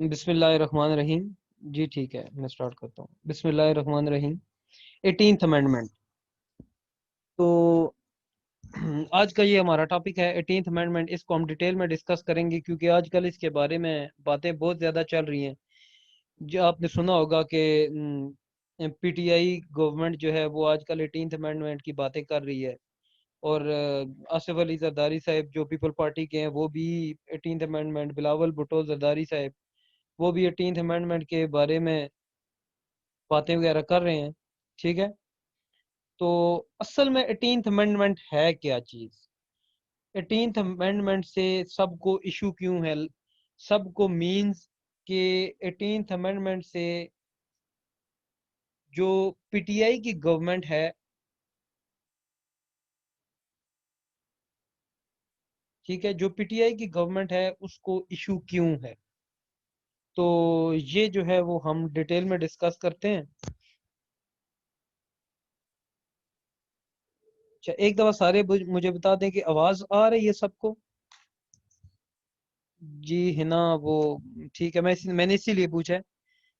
بسم اللہ الرحمن الرحیم. جی ٹھیک ہے, میں سٹارٹ کرتا ہوں. بسم اللہ الرحمن الرحیم. 18th amendment. تو آج کا یہ ہمارا ٹاپک ہے 18th امینڈمنٹ. اس کو ہم ڈیٹیل میں ڈسکس کریں گے کیونکہ آج کل اس کے بارے میں باتیں بہت زیادہ چل رہی ہیں. جو آپ نے سنا ہوگا کہ پی ٹی آئی گورنمنٹ جو ہے وہ آج کل 18th امینڈمنٹ کی باتیں کر رہی ہے, اور آصف علی زرداری صاحب جو پیپل پارٹی کے ہیں وہ بھی 18th امینڈمنٹ, بلاول بھٹو زرداری صاحب وہ بھی 18th امینڈمنٹ کے بارے میں باتیں وغیرہ کر رہے ہیں. ٹھیک ہے, تو اصل میں 18th امینڈمنٹ ہے کیا چیز؟ 18th امینڈمنٹ سے سب کو ایشو کیوں ہے, سب کو مینز کہ 18th امینڈمنٹ سے جو پی ٹی آئی کی گورنمنٹ ہے, ٹھیک ہے, جو پی ٹی آئی کی گورنمنٹ ہے اس کو ایشو کیوں ہے, تو یہ جو ہے وہ ہم ڈیٹیل میں ڈسکس کرتے ہیں. اچھا, ایک دفعہ سارے مجھے بتا دیں کہ آواز آ رہی ہے سب کو؟ جی ہے نا, وہ ٹھیک ہے, میں نے اسی لیے پوچھا ہے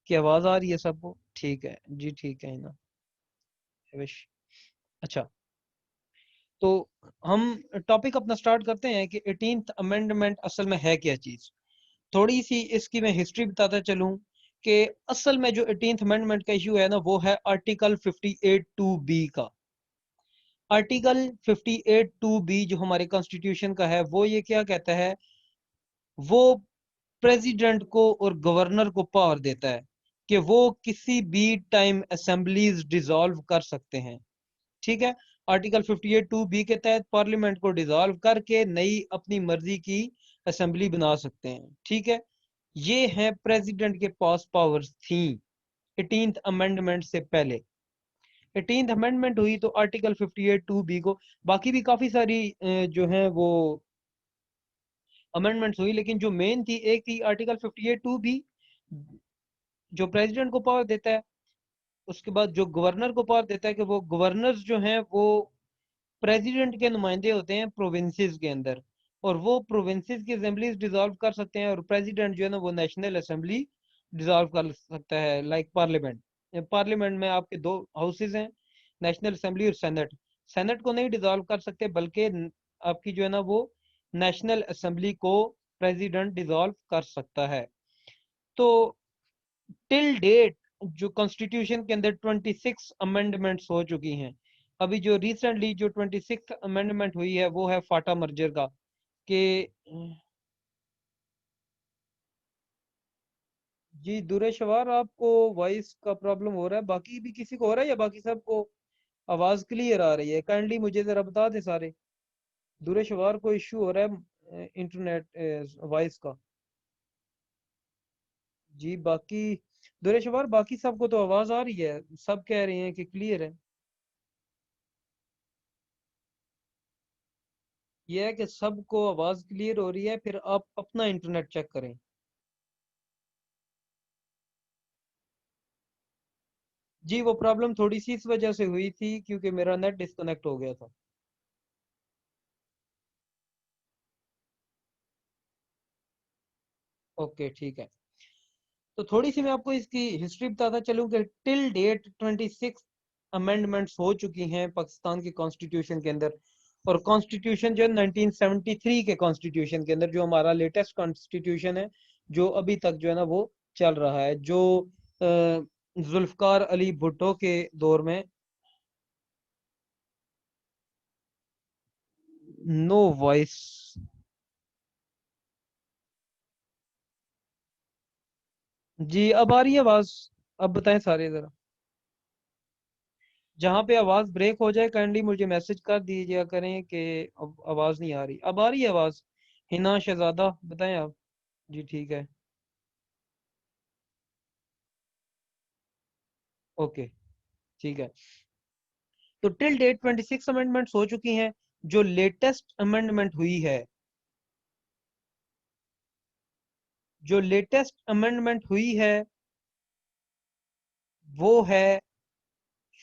کہ آواز آ رہی ہے سب کو. ٹھیک ہے جی, ٹھیک ہے نا. اچھا, تو ہم ٹاپک اپنا سٹارٹ کرتے ہیں کہ 18th امینڈمنٹ اصل میں ہے کیا چیز. تھوڑی سی اس کی میں ہسٹری بتاتا چلوں کہ اصل میں جو 18th امینڈمنٹ کا ایشو ہے نا وہ ہے آرٹیکل 58(2)(b) کا. آرٹیکل 58(2)(b) جو ہمارے کانسٹیٹیوشن کا ہے وہ یہ کیا کہتا ہے, وہ پریزیڈنٹ کو اور گورنر کو پاور دیتا ہے کہ وہ کسی بھی ٹائم اسمبلیز ڈیزالو کر سکتے ہیں. ٹھیک ہے, آرٹیکل 58(2)(b) کے تحت پارلیمنٹ کو ڈیزالو کر کے نئی اپنی مرضی کی اسمبلی بنا سکتے ہیں. ٹھیک ہے, یہ ہے پریزیڈنٹ کے پاس پاورز تھیں 18th امینڈمنٹ سے پہلے. 18th امینڈمنٹ ہوئی تو آرٹیکل 58(2)(b) کو, باقی بھی کافی ساری جو ہیں وہ امینڈمنٹس ہوئی, لیکن جو مین تھی ایک تھی آرٹیکل 58(2)(b) جو پریزیڈنٹ کو پاور دیتا ہے. اس کے بعد جو گورنر کو پاور دیتا ہے کہ وہ گورنرز جو ہیں وہ پریزیڈنٹ کے نمائندے ہوتے ہیں پروونسز کے اندر, اور وہ پروونسز کی اسمبلیز ڈیزالو کر سکتے ہیں, اور پریزیڈنٹ جو ہے نا وہ نیشنل اسمبلی ڈیزالو کر سکتا ہے, لائک پارلیمنٹ. پارلیمنٹ میں آپ کے دو ہاؤسز ہیں, نیشنل اسمبلی اور سینٹ. سینٹ کو نہیں ڈیزالو کر سکتے, بلکہ آپ کی جو ہے نا وہ نیشنل اسمبلی کو پریزیڈنٹ ڈیزالو کر سکتا ہے. تو ٹل ڈیٹ جو کانسٹیٹیوشن کے اندر 26 امینڈمنٹس ہو چکی ہیں. ابھی جو ریسنٹلی جو 26 امینڈمنٹ ہوئی ہے وہ ہے فاٹا مرجر کا, کہ جی دورے شوار آپ کو وائس کا پرابلم ہو رہا ہے, باقی بھی کسی کو ہو رہا ہے یا باقی سب کو آواز کلیئر آ رہی ہے؟ کائنڈلی مجھے ذرا بتا دیں سارے. دورے شوار کو ایشو ہو رہا ہے انٹرنیٹ وائس کا. جی باقی دورے شوار باقی سب کو تو آواز آ رہی ہے, سب کہہ رہے ہیں کہ کلیئر ہے. یہ ہے کہ سب کو آواز کلیئر ہو رہی ہے, پھر آپ اپنا انٹرنیٹ چیک کریں. جی وہ پرابلم تھوڑی سی اس وجہ سے ہوئی تھی کیونکہ میرا نیٹ ڈسکنیکٹ ہو گیا تھا. اوکے ٹھیک ہے, تو تھوڑی سی میں آپ کو اس کی ہسٹری بتاتا چلوں کہ ٹل ڈیٹ 26 امینڈمنٹس ہو چکی ہیں پاکستان کے کانسٹیٹیوشن کے اندر. اور کانسٹیٹیوشن جو ہے 1973 کے کانسٹیٹیوشن کے اندر, جو ہمارا لیٹسٹ کانسٹیٹیوشن ہے جو ابھی تک جو ہے نا وہ چل رہا ہے, جو ذوالفقار علی بھٹو کے دور میں. نو وائس. جی اب آ رہی ہے آواز؟ اب بتائیں سارے ذرا. جہاں پہ آواز بریک ہو جائے کائنڈلی مجھے میسج کر دیجیے کریں کہ اب آواز نہیں آ رہی. اب آ رہی ہے آواز؟ ہنا شہزادہ بتائیں آپ. جی ٹھیک ہے, اوکے ٹھیک ہے. تو ٹل ڈیٹ 26 امینڈمنٹس ہو چکی ہیں. جو لیٹسٹ امینڈمنٹ ہوئی ہے, جو لیٹسٹ امینڈمنٹ ہوئی ہے وہ ہے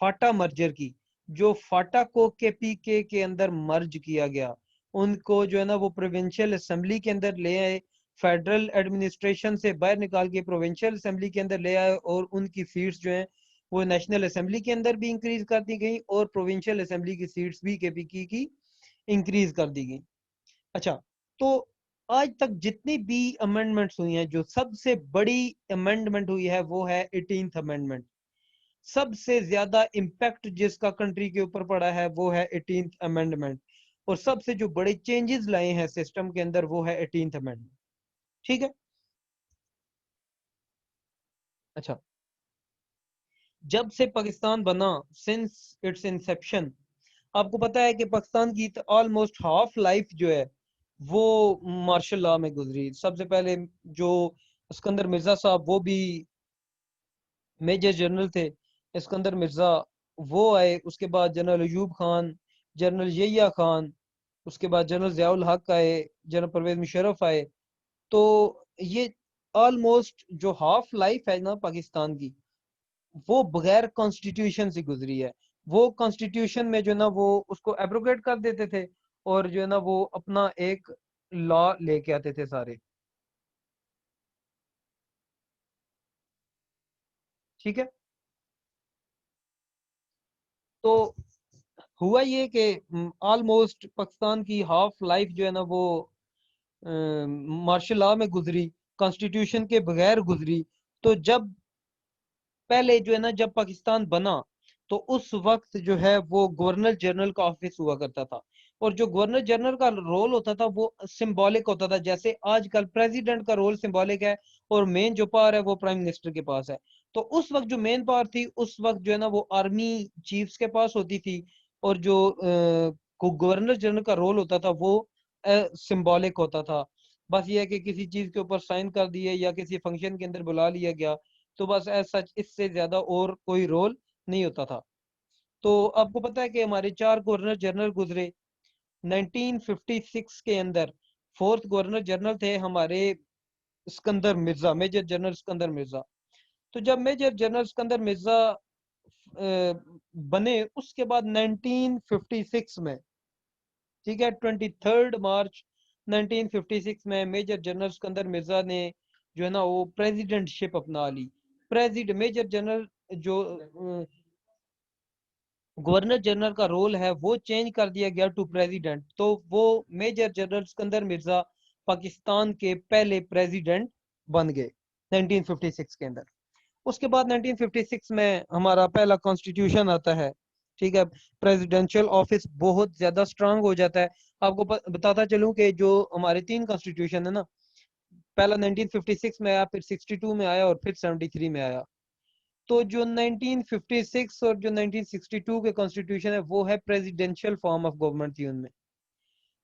فاٹا مرجر کی. جو فاٹا کو کے پی کے اندر مرج کیا گیا, ان کو جو ہے نا وہ پروونشل اسمبلی کے اندر لے آئے फेडरल एडमिनिस्ट्रेशन से बाहर निकाल के प्रोविंशियल असेंबली के अंदर ले आए और उनकी सीट्स जो हैं वो नेशनल असेंबली के अंदर भी इंक्रीज कर दी गई और प्रोविंशियल असेंबली की सीट्स भी केपीकी की इंक्रीज कर दी गई। अच्छा, तो आज तक जितनी भी अमेंडमेंट्स हुई हैं, जो सबसे बड़ी अमेंडमेंट हुई है वो है 18th अमेंडमेंट। सबसे ज्यादा इम्पैक्ट जिसका कंट्री के ऊपर पड़ा है वो है 18th अमेंडमेंट, और सबसे जो बड़े चेंजेस लाए हैं सिस्टम के अंदर वो है 18th अमेंडमेंट। ठीक है। अच्छा, जब से पाकिस्तान बना, सिंस इट्स इंसेप्शन, आपको पता है कि पाकिस्तान की ऑलमोस्ट हाफ लाइफ जो है वो मार्शल लॉ में गुजरी। सबसे पहले जो सिकंदर मिर्जा साहब, वो भी मेजर जनरल थे, सिकंदर मिर्जा, वो आए। उसके बाद जनरल अयूब खान, जनरल यहिया खान, उसके बाद जनरल ज़ियाउल हक आए, जनरल परवेज मुशर्रफ आए। तो ये ऑलमोस्ट जो हाफ लाइफ है ना पाकिस्तान की, वो बगैर कॉन्स्टिट्यूशन से गुजरी है। वो कॉन्स्टिट्यूशन में जो है ना वो उसको एब्रोगेट कर देते थे और जो है ना वो अपना एक लॉ लेके आते थे सारे। ठीक है। तो हुआ ये कि ऑलमोस्ट पाकिस्तान की हाफ लाइफ जो है ना वो मार्शल लॉ में गुजरी, कॉन्स्टिट्यूशन के बगैर गुजरी। तो जब पहले जो है ना, जब पाकिस्तान बना तो उस वक्त जो है वो गवर्नर जनरल का ऑफिस हुआ करता था, और जो गवर्नर जनरल का रोल होता था वो सिंबॉलिक होता था। जैसे आजकल प्रेसिडेंट का रोल सिंबॉलिक है और मेन जो पावर है वो प्राइम मिनिस्टर के पास है। तो उस वक्त जो मेन पावर थी उस वक्त जो है ना वो आर्मी चीफ्स के पास होती थी, और जो गवर्नर जनरल का रोल होता था वो सिंबॉलिक होता था। बस ये है कि किसी चीज के ऊपर साइन कर दिए या किसी फंक्शन के अंदर बुला लिया गया, तो बस एज सच इससे ज्यादा और कोई रोल नहीं होता था। तो आपको पता है कि हमारे 4 गवर्नर जनरल गुजरे 1956 के अंदर। फोर्थ गवर्नर जनरल थे हमारे सिकंदर मिर्जा, मेजर जनरल सिकंदर मिर्जा। तो जब मेजर जनरल सिकंदर मिर्जा बने, उसके बाद 1956 में, ठीक है, 23 मार्च 1956 में मेजर जनरल सिकंदर मिर्जा ने जो है ना वो प्रेसिडेंटशिप अपना ली। प्रेसिडेंट, मेजर जनरल जो गवर्नर जनरल का रोल है वो चेंज कर दिया गया टू प्रेसिडेंट। तो वो मेजर जनरल सिकंदर मिर्जा पाकिस्तान के पहले प्रेसिडेंट बन गए 1956 के अंदर। उसके बाद 1956 में हमारा पहला कॉन्स्टिट्यूशन आता है। ठीक है, प्रेसिडेंशियल ऑफिस बहुत ज्यादा स्ट्रांग हो जाता है। आपको बताता चलूं कि जो हमारे 3 कॉन्स्टिट्यूशन है ना, पहला 1956 में आया, फिर 62 में आया और फिर 73 में आया। तो जो 1956 और जो 1962 के कॉन्स्टिट्यूशन है वो है प्रेसिडेंशियल फॉर्म ऑफ गवर्नमेंट थी उनमें।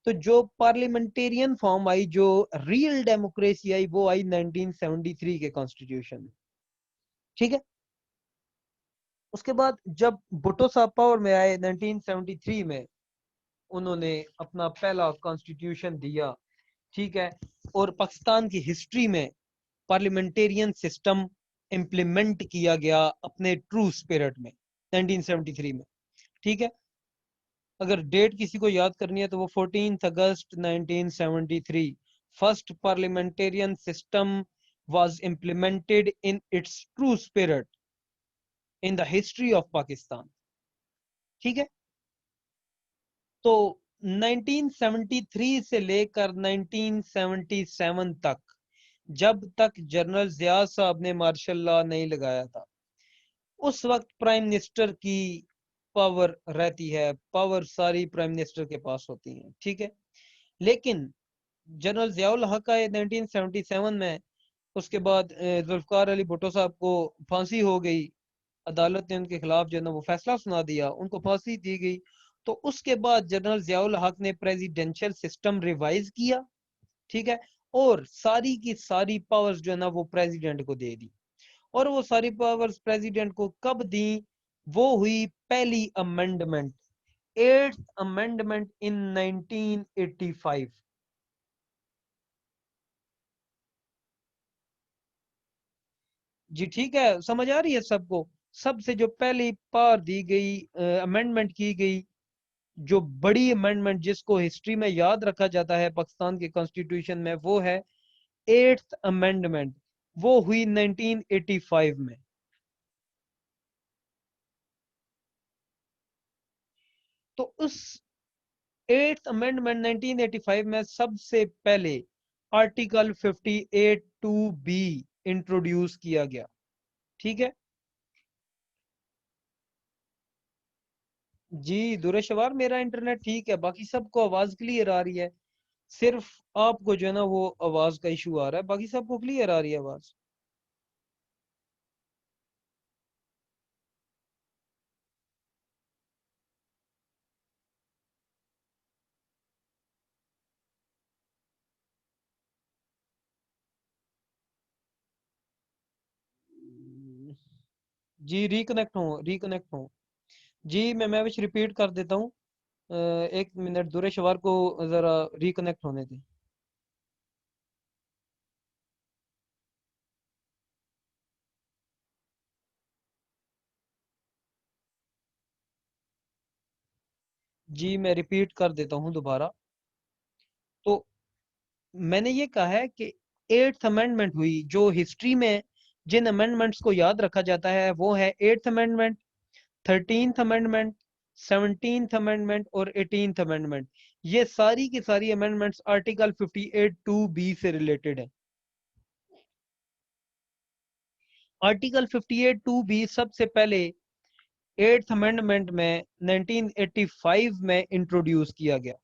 तो जो पार्लियामेंटेरियन फॉर्म आई, जो रियल डेमोक्रेसी आई, वो आई 1973 के कॉन्स्टिट्यूशन में। ठीक है। उसके बाद जब भुट्टो साहब पावर में आए 1973 में, उन्होंने अपना पहला कॉन्स्टिट्यूशन दिया। ठीक है। और पाकिस्तान की हिस्ट्री में पार्लियामेंटेरियन सिस्टम इम्प्लीमेंट किया गया अपने ट्रू स्पिरिट में 1973 में। ठीक है। अगर डेट किसी को याद करनी है तो वो 14 अगस्त 1973, first parliamentarian system was implemented in its true spirit in the history of Pakistan। ठीक है। तो 1973 से लेकर 1977 तक, जब तक जनरल जिया साहब ने मार्शल लॉ नहीं लगाया था, उस वक्त प्राइम मिनिस्टर की पावर रहती है, पावर सारी प्राइम मिनिस्टर के पास होती है। ठीक है। लेकिन जनरल जियाउल हक आए 1977 में। उसके बाद जुल्फकार अली भुट्टो साहब को फांसी हो गई। अदालत ने उनके खिलाफ जो है ना वो फैसला सुना दिया, उनको फांसी दी गई। तो उसके बाद जनरल जियाउल हक ने प्रेसिडेंशियल सिस्टम रिवाइज किया। ठीक है। और सारी की सारी पावर्स जो है ना वो प्रेसिडेंट को दे दी। और वो सारी पावर्स प्रेसिडेंट को कब दी? वो हुई पहली अमेंडमेंट, 8th अमेंडमेंट इन 1985। जी ठीक है, समझ आ रही है सबको? सबसे जो पहली पावर दी गई, अमेंडमेंट की गई, जो बड़ी अमेंडमेंट जिसको हिस्ट्री में याद रखा जाता है पाकिस्तान के कॉन्स्टिट्यूशन में, वो है 8th अमेंडमेंट वो हुई 1985 में। तो उस 8th अमेंडमेंट 1985 में सबसे पहले आर्टिकल 58 टू बी इंट्रोड्यूस किया गया। ठीक है जी दुरेशवार, मेरा इंटरनेट ठीक है, बाकी सबको आवाज क्लियर आ रही है, सिर्फ आपको जो है ना वो आवाज का इशू आ रहा है, बाकी सबको क्लियर आ रही है आवाज। जी रिकनेक्ट हो जी, मैं बस रिपीट कर देता हूँ। 1 मिनट दुरेशवार को जरा रिकनेक्ट होने दें। जी मैं रिपीट कर देता हूँ दोबारा। तो मैंने ये कहा है कि 8th अमेंडमेंट हुई, जो हिस्ट्री में जिन अमेंडमेंट्स को याद रखा जाता है वो है 8th amendment, 13th amendment, 17th amendment और 18th अमेंडमेंट। ये सारी की सारी अमेंडमेंट्स आर्टिकल 58 टू बी से रिलेटेड है। आर्टिकल 58 टू बी सबसे पहले 8th अमेंडमेंट में 1985 में इंट्रोड्यूस किया गया।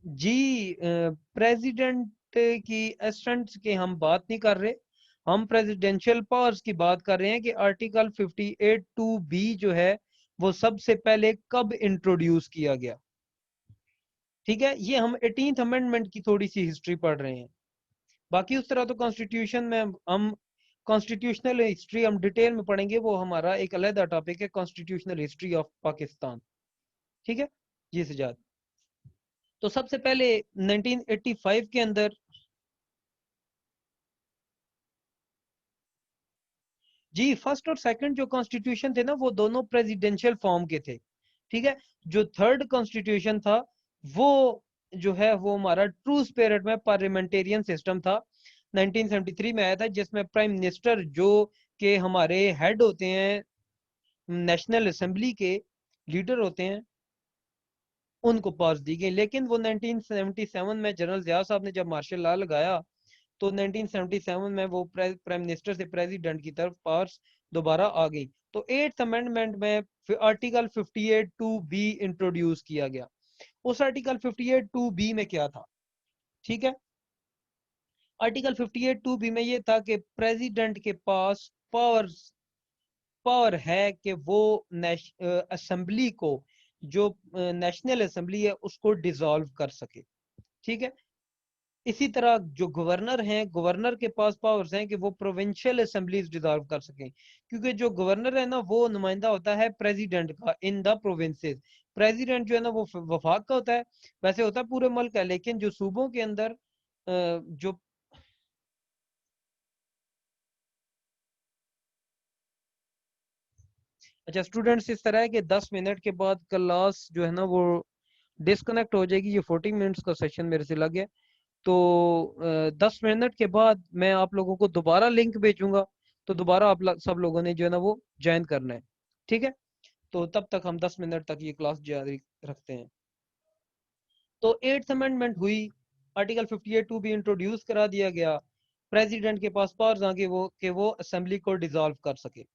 जी प्रेसिडेंट की एस्टेंट्स की हम बात नहीं कर रहे, हम प्रेसिडेंशियल पावर्स की बात कर रहे हैं कि आर्टिकल 58 टू बी जो है वो सबसे पहले कब इंट्रोड्यूस किया गया। ठीक है, ये हम 18th अमेंडमेंट की थोड़ी सी हिस्ट्री पढ़ रहे हैं। बाकी उस तरह तो कॉन्स्टिट्यूशन में हम कॉन्स्टिट्यूशनल हिस्ट्री हम डिटेल में पढ़ेंगे, वो हमारा एक अलग टॉपिक है, कॉन्स्टिट्यूशनल हिस्ट्री ऑफ पाकिस्तान। ठीक है जी सजाद। तो सबसे पहले 1985 के अंदर जी फर्स्ट और सेकंड जो कॉन्स्टिट्यूशन थे ना वो दोनों प्रेसिडेंशियल फॉर्म के थे। ठीक है, जो थर्ड कॉन्स्टिट्यूशन था वो जो है वो हमारा ट्रू स्पिरिट में पार्लियामेंटेरियन सिस्टम था, 1973 में आया था, जिसमें प्राइम मिनिस्टर जो के हमारे हेड होते हैं, नेशनल असेंबली के लीडर होते हैं, उनको पास दी गई। लेकिन वो 1977 में जनरल जिया साहब ने जब मार्शल लॉ लगाया तो 1977 में वो प्राइम मिनिस्टर से प्रेसिडेंट की तरफ पावर्स दोबारा आ गई। तो 8th अमेंडमेंट में आर्टिकल 58 टू बी इंट्रोड्यूस किया गया। उस आर्टिकल 58 टू बी में क्या था? ठीक है, आर्टिकल 58 टू बी में ये था कि प्रेसिडेंट के पास पावर है कि वो असेंबली को, जो नेशनल असेंबली है उसको डिसॉल्व कर सके। ठीक है, इसी तरह जो गवर्नर हैं, गवर्नर के पास पावर्स हैं कि वो प्रोविंशियल असेंबलीज डिसॉल्व कर सकें, क्योंकि जो गवर्नर है ना वो नुमाइंदा होता है प्रेसिडेंट का इन द प्रोविंसेस। प्रेसिडेंट जो है ना वो वफाक का होता है, वैसे होता है पूरे मुल्क का, लेकिन जो सूबों के अंदर जो अच्छा स्टूडेंट्स, इस तरह है कि 10 मिनट के बाद क्लास जो है ना वो डिस्कनेक्ट हो जाएगी। ये 40 मिनट्स का सेशन मेरे से लग गया, तो 10 मिनट के बाद मैं आप लोगों को दोबारा लिंक भेजूंगा, तो दोबारा आप सब लोगों ने जो है ना वो ज्वाइन करना है। ठीक है, तो तब तक हम 10 मिनट तक ये क्लास जारी रखते हैं। तो 8th अमेंडमेंट हुई, आर्टिकल 58 टू भी इंट्रोड्यूस करा दिया गया, प्रेसिडेंट के पास पावर्स आ गए वो कि वो असेंबली को डिसॉल्व कर सके।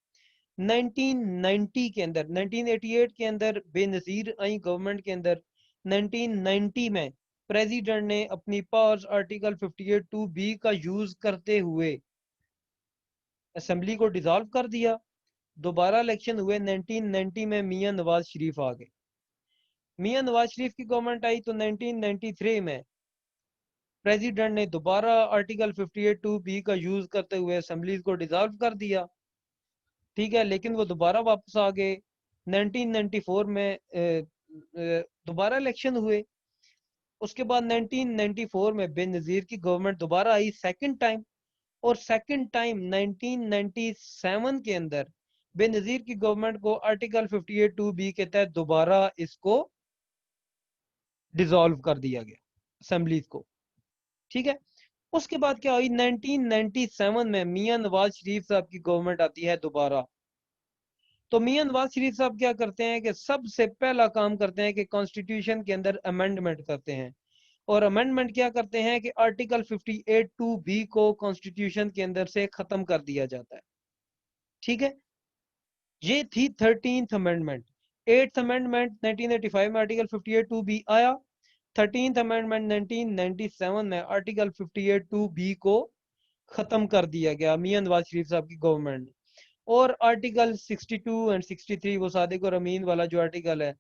1990 के अंदर, 1988 के अंदर बेनजीर आई गवर्नमेंट के अंदर, 1990 में प्रेसिडेंट ने अपनी पावर्स आर्टिकल 58 टू बी का यूज करते हुए असेंबली को डिसॉल्व कर दिया। दोबारा इलेक्शन हुए 1990 में, मियां नवाज शरीफ आ गए। मियां नवाज शरीफ की गवर्नमेंट आई तो 1993 में प्रेसिडेंट ने दोबारा आर्टिकल 58 टू बी का यूज करते हुए असेंबलीज को डिसॉल्व कर दिया। ठीक है, लेकिन वो दोबारा वापस आ गए 1994 में, दोबारा इलेक्शन हुए। उसके बाद 1994 में बेनजीर की गवर्नमेंट दोबारा आई सेकंड टाइम, और सेकंड टाइम 1997 के अंदर बेनज़ीर की गवर्नमेंट को आर्टिकल 58(2)(b) के तहत दोबारा इसको डिसॉल्व कर दिया गया असेंबलीज को। ठीक है, उसके बाद क्या हुई, 1997 में मियां नवाज शरीफ साहब की गवर्नमेंट आती है दोबारा। तो मियां नवाज शरीफ साहब क्या करते हैं कि सबसे पहला काम करते हैं कि कॉन्स्टिट्यूशन के अंदर अमेंडमेंट करते हैं। और अमेंडमेंट क्या करते हैं कि आर्टिकल 58(2)(b) को कॉन्स्टिट्यूशन के अंदर से खत्म कर दिया जाता है। ठीक है, ये थी 13th अमेंडमेंट। 8th अमेंडमेंट 1985 में आर्टिकल 58(2)(b) आया। 13th अमेंडमेंट 1997 में आर्टिकल 58(2)(b) को खत्म कर दिया गया मियां नवाज शरीफ साहब की गवर्नमेंट। और आर्टिकल 62 एंड 63 वो सादिक और अमीन वाला जो आर्टिकल है,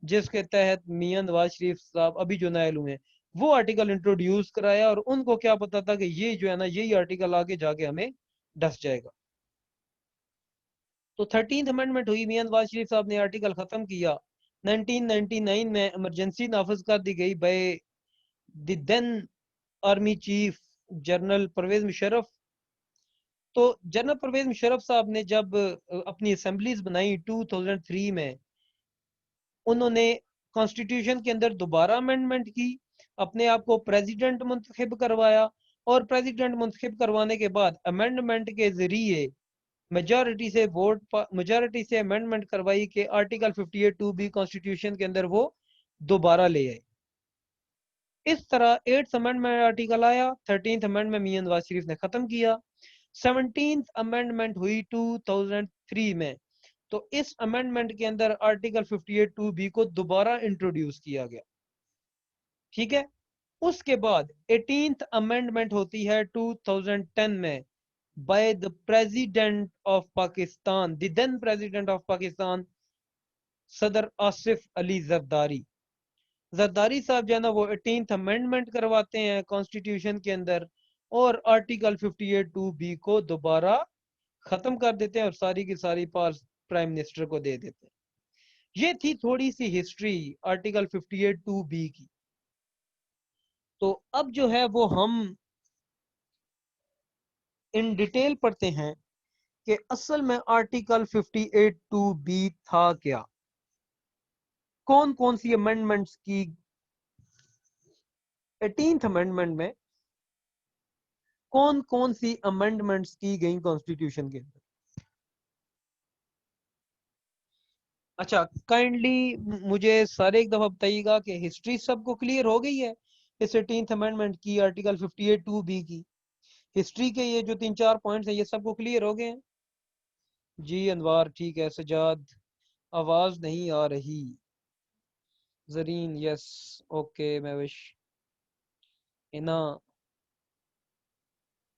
जिसके तहत मियां नवाज शरीफ साहब अभी जो नायल हुए हैं, वो आर्टिकल इंट्रोड्यूस कराया। और उनको क्या पता था कि ये जो है ना, यही आर्टिकल आगे जाके हमें डस जाएगा। तो 13th अमेंडमेंट हुई, मियां नवाज शरीफ साहब ने आर्टिकल खत्म किया। 1999 में इमरजेंसी नाफिज कर दी गई by the then army chief general Pervez Musharraf. तो जनरल परवेज मुशर्रफ साहब ने जब अपनी असेंबलीज बनाई 2003 में, उन्होंने कॉन्स्टिट्यूशन के अंदर दोबारा अमेंडमेंट की, अपने आप को प्रेसिडेंट मुंतखब करवाया। और प्रेसिडेंट मुंतखब करवाने के बाद अमेंडमेंट के जरिए मेजॉरिटी से अमेंडमेंट करवाई कि आर्टिकल 58(2)(b) कॉन्स्टिट्यूशन के अंदर वो दोबारा ले आए। इस तरह 8th अमेंडमेंट आर्टिकल आया, 13th अमेंडमेंट मियां नवाज शरीफ ने खत्म किया। 17th अमेंडमेंट हुई 2003 में। तो इस अमेंडमेंट के अंदर आर्टिकल 58(2)(b) को दोबारा इंट्रोड्यूस किया गया। ठीक है, उसके बाद 18th अमेंडमेंट होती है 2010 में by the president of Pakistan, the then president of Pakistan सदर आसिफ अली जरदारी। जरदारी साहब जो है ना, वो 18th अमेंडमेंट करवाते हैं कॉन्स्टिट्यूशन के अंदर, और आर्टिकल 58(2)(b) को दोबारा खत्म कर देते हैं और सारी की सारी पावर प्राइम मिनिस्टर को दे देते हैं। ये थी थोड़ी सी हिस्ट्री आर्टिकल 58(2)(b) की। तो अब जो है वो हम इन डिटेल पढ़ते हैं कि असल में आर्टिकल 58(2)(b) था क्या, कौन कौन सी अमेंडमेंट्स की 18th अमेंडमेंट में कौन कौन सी अमेंडमेंट्स की गई कॉन्स्टिट्यूशन के अंदर। अच्छा, काइंडली मुझे सारे एक दफा बताइएगा कि हिस्ट्री सबको क्लियर हो गई है इस 18th अमेंडमेंट की, आर्टिकल 58(2)(b) की हिस्ट्री के ये जो 3-4 पॉइंट्स हैं, ये सबको क्लियर हो गए हैं। जी अनवार ठीक है, सजाद आवाज नहीं आ रही, जरीन यस ओके, महविश इना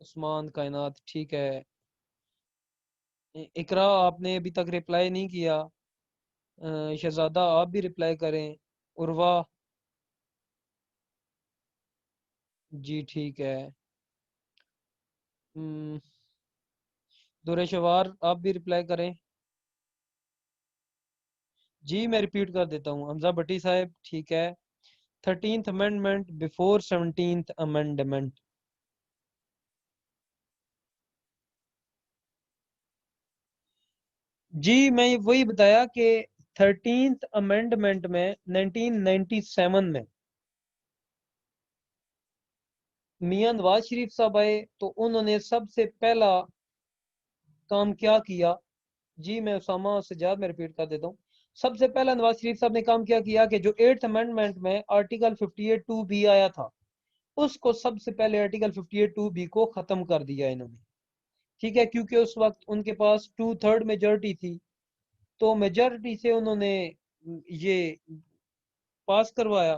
उस्मान कायनात ठीक है। इकरा आपने अभी तक रिप्लाई नहीं किया। शहजादा आप भी रिप्लाई करें। उर्वा जी ठीक है। दुरेशवार आप भी रिप्लाई करें। जी मैं रिपीट कर देता हूँ, हमजा भट्टी साहब ठीक है। 13th amendment before 17th amendment. जी मैं वही बताया कि 13th अमेंडमेंट में 1997 में मियां नवाज शरीफ साहब आए, तो उन्होंने सबसे पहला काम क्या किया। जी मैं उसामा सजाद में रिपीट कर देता हूँ। सबसे पहला नवाज शरीफ साहब ने काम क्या किया कि जो 8th अमेंडमेंट में आर्टिकल 58(2)(b) आया था, उसको सबसे पहले आर्टिकल 58(2)(b) को खत्म कर दिया इन्होंने। ठीक है, क्योंकि उस वक्त उनके पास 2/3 मेजोरिटी थी, तो मेजोरिटी से उन्होंने ये पास करवाया,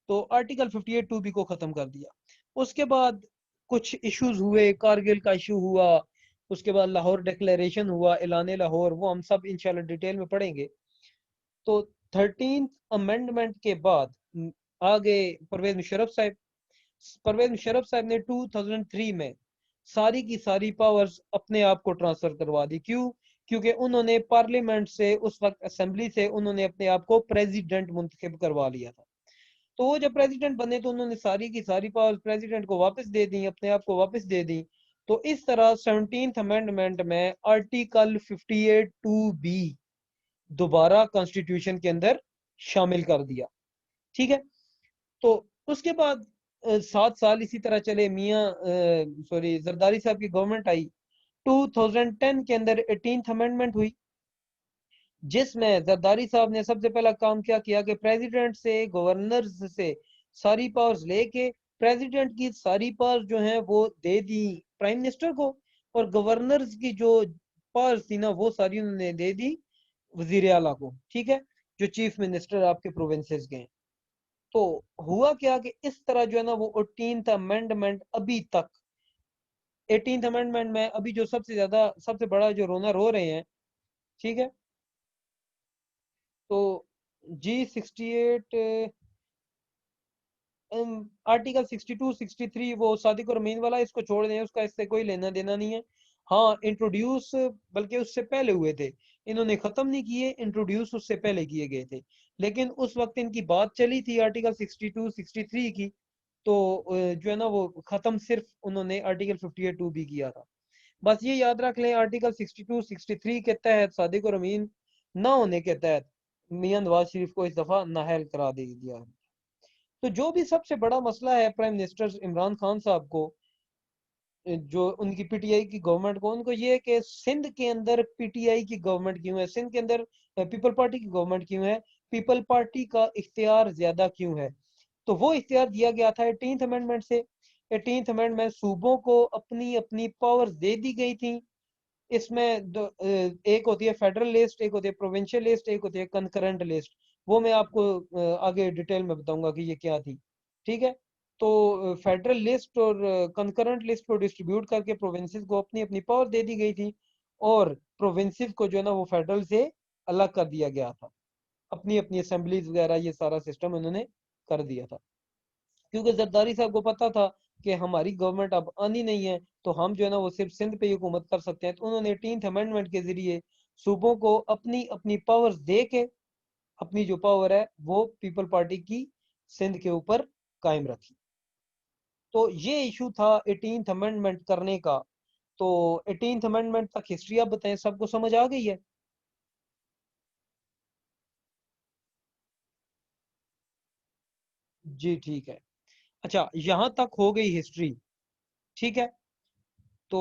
तो आर्टिकल 58(2)(b) को खत्म कर दिया। उसके बाद कुछ इश्यूज हुए, कारगिल का इशू हुआ, उसके बाद लाहौर डिक्लेरेशन हुआ, ऐलान लाहौर, वो हम सब इंशाल्लाह डिटेल में पढ़ेंगे। तो 13th अमेंडमेंट के बाद आगे परवेज मुशर्रफ साहब ने 2003 में सारी की सारी पावर्स अपने आप को ट्रांसफर करवा दी। क्यों? क्योंकि उन्होंने पार्लियामेंट से, उस वक्त असेंबली से, उन्होंने अपने आप को प्रेसिडेंट मुंतखब करवा लिया था। तो वो जब प्रेसिडेंट बने तो उन्होंने सारी की सारी पावर्स प्रेसिडेंट को वापस दे दी, अपने आप को वापस दे दी। تو اس طرح 17th امینڈمنٹ میں آرٹیکل 58(2)B دوبارہ کانسٹیٹیوشن کے اندر شامل کر دیا. ٹھیک ہے. تو اس کے بعد 7 سال اسی طرح چلے. میاں زرداری صاحب کی گورنمنٹ آئی. 2010 کے اندر 18th امینڈمنٹ ہوئی, جس میں زرداری صاحب نے سب سے پہلا کام کیا کہ پریزیڈنٹ سے, گورنرز سے ساری پاورز لے کے پریزیڈنٹ کی ساری پاورز جو ہیں وہ دے دی پرائم منسٹر کو, اور گورنرز کی جو پاورز تھی نا وہ ساری انہوں نے دے دی وزیر اعلیٰ کو. ٹھیک ہے, جو چیف منسٹر آپ کے پروونسز کے ہیں. تو ہوا کیا کہ اس طرح جو ہے نا وہ 18th امینڈمنٹ ابھی تک 18th امینڈمنٹ میں ابھی جو سب سے بڑا جو رونا رو رہے ہیں. ٹھیک ہے. تو G68 آرٹیکل 62 63 وہ صادق اور امین والا, اس کو چھوڑ دیں, اس کا اس سے کوئی لینا دینا نہیں ہے. ہاں انٹروڈیوس بلکہ اس سے پہلے ہوئے تھے, انہوں نے ختم نہیں کیے, انٹروڈیوس اس سے پہلے کیے گئے تھے, لیکن اس وقت ان کی بات چلی تھی آرٹیکل 62 63 کی, تو جو ہے نا وہ ختم صرف انہوں نے آرٹیکل 58(2)B کیا تھا. بس یہ یاد رکھ لیں, آرٹیکل 62 63 کے تحت صادق اور امین نہ ہونے کے تحت میاں نواز شریف کو اس دفعہ نااہل کرا دیا. تو جو بھی سب سے بڑا مسئلہ ہے پرائم منسٹر عمران خان صاحب کو, جو ان کی پی ٹی آئی کی گورنمنٹ کو, ان کو یہ کہ سندھ کے اندر پی ٹی آئی کی گورنمنٹ کیوں ہے, سندھ کے اندر پیپل پارٹی کی گورنمنٹ کیوں ہے, پیپل پارٹی کا اختیار زیادہ کیوں ہے. تو وہ اختیار دیا گیا تھا 18th امینڈمنٹ سے. 18th امینڈمنٹ میں صوبوں کو اپنی اپنی پاور دے دی گئی تھی. اس میں ایک ہوتی ہے فیڈرل لسٹ, ایک ہوتی ہے پروونشل لسٹ, ایک ہوتی ہے کنکرنٹ لسٹ. وہ میں آپ کو آگے ڈیٹیل میں بتاؤں گا کہ یہ کیا تھی. ٹھیک ہے. تو فیڈرل لسٹ اور کنکرنٹ لسٹ کو ڈسٹریبیوٹ کر کے پروونسز کو اپنی اپنی پاور دے دی گئی تھی, اور پروونسز کو جو ہے نا وہ فیڈرل سے الگ کر دیا گیا تھا. اپنی اپنی اسمبلیز وغیرہ یہ سارا سسٹم انہوں نے کر دیا تھا, کیونکہ زرداری صاحب کو پتا تھا کہ ہماری گورنمنٹ اب آنی نہیں ہے, تو ہم جو ہے نا وہ صرف سندھ پہ ہی حکومت کر سکتے ہیں. تو انہوں نے 18th امینڈمنٹ کے ذریعے صوبوں کو اپنی اپنی پاورز دے کے اپنی جو پاور ہے وہ پیپل پارٹی کی سندھ کے اوپر قائم رکھی. تو یہ ایشو تھا 18th امینڈمنٹ کرنے کا. تو 18th امینڈمنٹ تک ہسٹری آپ بتائیں, سب کو سمجھ آ گئی ہے؟ جی ٹھیک ہے. اچھا, یہاں تک ہو گئی ہسٹری. ٹھیک ہے. تو